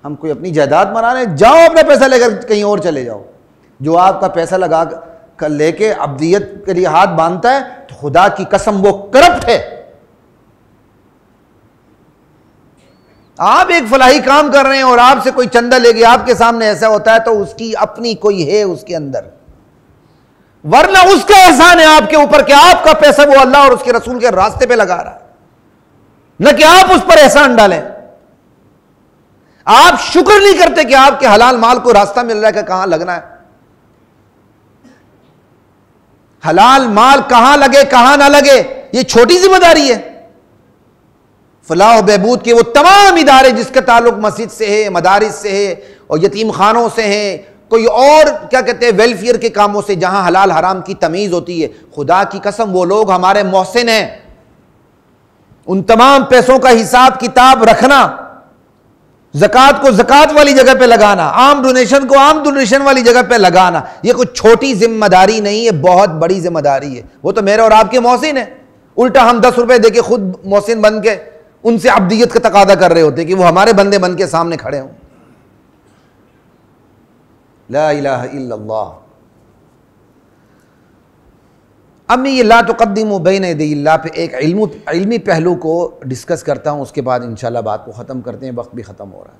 ہم کوئی اپنی جائیداد بنا رہے ہیں، جاؤ اپنا پیسہ لے کر کہیں اور چلے جاؤ۔ جو آپ کا پیسہ لگا کر لے کے عبدیت کے لیے ہاتھ باندھتا ہے تو خدا کی قسم وہ کرپٹ ہے. آپ ایک فلاحی کام کر رہے ہیں اور آپ سے کوئی چندہ لے گیا, آپ کے سامنے ایسا ہوتا ہے تو اس کی اپنی کوئی ہے اس کے اندر, ورنہ اس کا احسان ہے آپ کے اوپر کہ آپ کا پیسہ وہ اللہ اور اس کے رسول کے راستے پہ لگا رہا ہے, نہ کہ آپ اس پر احسان ڈالیں. آپ شکر نہیں کرتے کہ آپ کے حلال مال کو راستہ مل رہا ہے کہ کہاں لگنا ہے. حلال مال کہاں لگے کہاں نہ لگے یہ چھوٹی ذمہ داری ہے. فلاح و بہبود کے وہ تمام ادارے جس کا تعلق مسجد سے ہے, مدارس سے ہے اور یتیم خانوں سے ہے, کوئی اور کیا کہتے ہیں ویلفیئر کے کاموں سے جہاں حلال حرام کی تمیز ہوتی ہے, خدا کی قسم وہ لوگ ہمارے محسن ہیں. ان تمام پیسوں کا حساب کتاب رکھنا, زکوٰۃ کو زکوٰۃ والی جگہ پہ لگانا, عام ڈونیشن کو عام ڈونیشن والی جگہ پہ لگانا, یہ کوئی چھوٹی ذمہ داری نہیں ہے, بہت بڑی ذمہ داری ہے. وہ تو میرے اور آپ کے محسن ہیں, الٹا ہم 10 روپے دے کے خود محسن بن کے ان سے عبدیت کا تقاضا کر رہے ہوتے کہ وہ ہمارے بندے بن کے سامنے کھڑے ہوں. لا الہ الا اللہ. اب میں یہ لا تقدموا بین یدی اللہ پہ ایک علمی پہلو کو ڈسکس کرتا ہوں, اس کے بعد انشاءاللہ بات کو ختم کرتے ہیں, وقت بھی ختم ہو رہا ہے.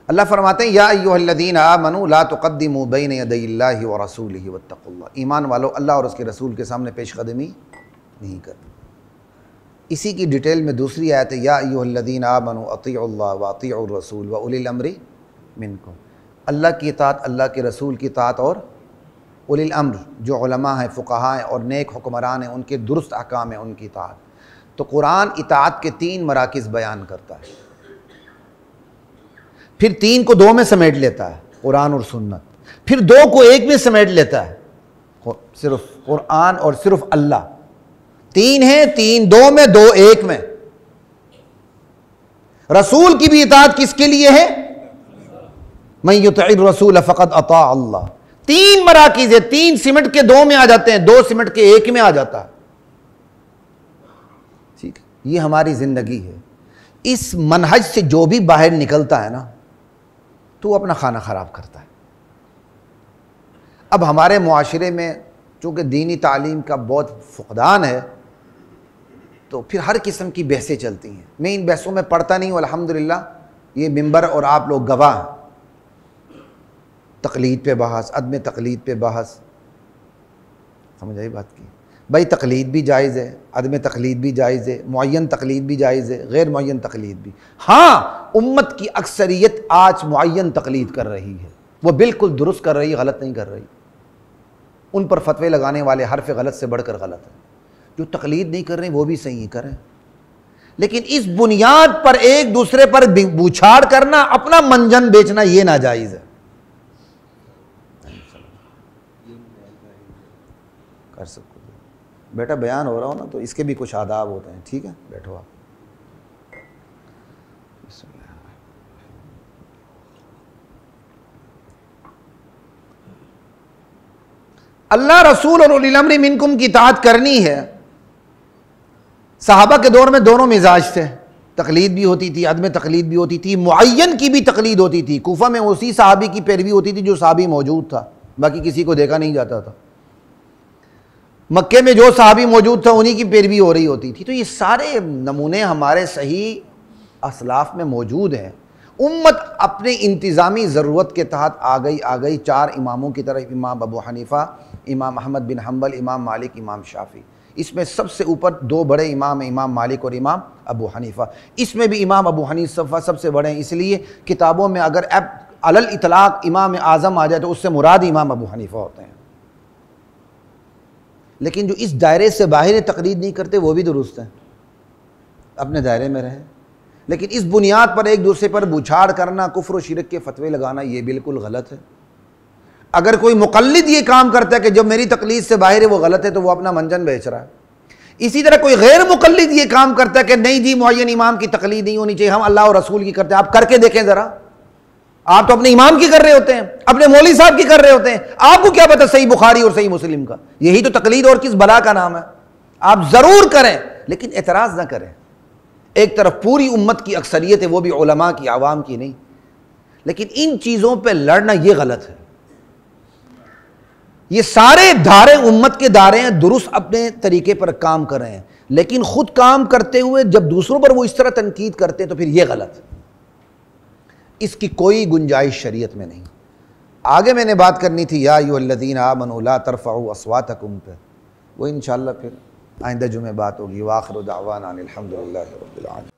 اللہ فرماتے ہیں یا ایھا الذین آمنوا لا تقدموا بین یدی اللہ ورسولہ واتقوا اللہ. ایمان والو اللہ اور اس کے رسول کے سامنے پیش قدمی نہیں کرنا. اسی کی ڈیٹیل میں دوسری آیت ہے یا ایھا الذین آمنوا اطیعوا اللہ واطیعوا الرسول واولی الامر منکم. اللہ کی اطاعت, اللہ کے رسول کی اطاعت اور اولی الامر جو علماء ہیں, فقہاء ہیں اور نیک حکمران ہیں, ان کے درست احکام ہیں, ان کی اطاعت. تو قرآن اطاعت کے 3 مراکز بیان کرتا ہے, پھر 3 کو 2 میں سمیٹ لیتا ہے قرآن اور سنت, پھر 2 کو 1 میں سمیٹ لیتا ہے صرف قرآن اور صرف اللہ. 3 ہیں, 3 2 میں, 2 1 میں. رسول کی بھی اطاعت کس کے لیے ہے؟ من یطع الرسول فقد اطاع اللہ. 3 مراکز ہے, 3 سمٹ کے 2 میں آ جاتے ہیں, 2 سمٹ کے 1 میں آ جاتا ہے. ٹھیک ہے, یہ ہماری زندگی ہے. اس منہج سے جو بھی باہر نکلتا ہے نا تو اپنا کھانا خراب کرتا ہے. اب ہمارے معاشرے میں چونکہ دینی تعلیم کا بہت فقدان ہے تو پھر ہر قسم کی بحثیں چلتی ہیں. میں ان بحثوں میں پڑھتا نہیں ہوں, الحمدللہ یہ ممبر اور آپ لوگ گواہ ہیں. تقلید پہ بحث, عدم تقلید پہ بحث, سمجھ آئی بات کی؟ بھائی تقلید بھی جائز ہے, عدم تقلید بھی جائز ہے, معین تقلید بھی جائز ہے, غیر معین تقلید بھی. ہاں امت کی اکثریت آج معین تقلید کر رہی ہے, وہ بالکل درست کر رہی ہے, غلط نہیں کر رہی. ان پر فتوے لگانے والے حرف غلط سے بڑھ کر غلط ہیں. جو تقلید نہیں کر رہے وہ بھی صحیح کریں, لیکن اس بنیاد پر ایک دوسرے پر بوچھاڑ کرنا, اپنا منجن بیچنا, یہ ناجائز ہے. کر سکتے بیٹا, بیان ہو رہا ہو نا تو اس کے بھی کچھ آداب ہوتے ہیں. ٹھیک ہے, بیٹھو آپ. اللہ رسول اور اولی الامر منکم کی اطاعت کرنی ہے. صحابہ کے دور میں دونوں مزاج تھے, تقلید بھی ہوتی تھی, عدم تقلید بھی ہوتی تھی, معین کی بھی تقلید ہوتی تھی. کوفہ میں اسی صحابی کی پیروی ہوتی تھی جو صحابی موجود تھا, باقی کسی کو دیکھا نہیں جاتا تھا. مکے میں جو صحابی موجود تھا انہی کی پیروی ہو رہی ہوتی تھی. تو یہ سارے نمونے ہمارے صحیح اسلاف میں موجود ہیں. امت اپنے انتظامی ضرورت کے تحت آ گئی 4 اماموں کی طرف, امام ابو حنیفہ, امام احمد بن حنبل, امام مالک, امام شافعی. اس میں سب سے اوپر 2 بڑے امام ہیں, امام مالک اور امام ابو حنیفہ. اس میں بھی امام ابو حنیفہ سب سے بڑے ہیں, اس لیے کتابوں میں اگر علی الاطلاق امام اعظم آ جائے تو اس سے مراد امام ابو حنیفہ ہوتے ہیں. لیکن جو اس دائرے سے باہر تقلید نہیں کرتے وہ بھی درست ہیں, اپنے دائرے میں رہیں. لیکن اس بنیاد پر ایک دوسرے پر بوچھاڑ کرنا, کفر و شرک کے فتوے لگانا, یہ بالکل غلط ہے. اگر کوئی مقلد یہ کام کرتا ہے کہ جب میری تقلید سے باہر ہے وہ غلط ہے تو وہ اپنا منجن بیچ رہا ہے. اسی طرح کوئی غیر مقلد یہ کام کرتا ہے کہ نہیں جی معین امام کی تقلید نہیں ہونی چاہیے, ہم اللہ اور رسول کی کرتے ہیں. آپ کر کے دیکھیں ذرا, آپ تو اپنے امام کی کر رہے ہوتے ہیں, اپنے مولوی صاحب کی کر رہے ہوتے ہیں. آپ کو کیا پتہ صحیح بخاری اور صحیح مسلم کا؟ یہی تو تقلید اور کس بلا کا نام ہے. آپ ضرور کریں لیکن اعتراض نہ کریں. ایک طرف پوری امت کی اکثریت ہے, وہ بھی علماء کی, عوام کی نہیں. لیکن ان چیزوں پہ لڑنا یہ غلط ہے. یہ سارے دھارے امت کے دھارے ہیں، درست اپنے طریقے پر کام کر رہے ہیں، لیکن خود کام کرتے ہوئے جب دوسروں پر وہ اس طرح تنقید کرتے ہیں تو پھر یہ غلط، اس کی کوئی گنجائش شریعت میں نہیں۔ آگے میں نے بات کرنی تھی یا ایھا الذین آمنوا لا ترفعوا اصواتکم پہ، وہ انشاءاللہ پھر آئندہ جمعہ بات ہوگی۔ وآخر دعوانا ان الحمد للہ رب العالمین۔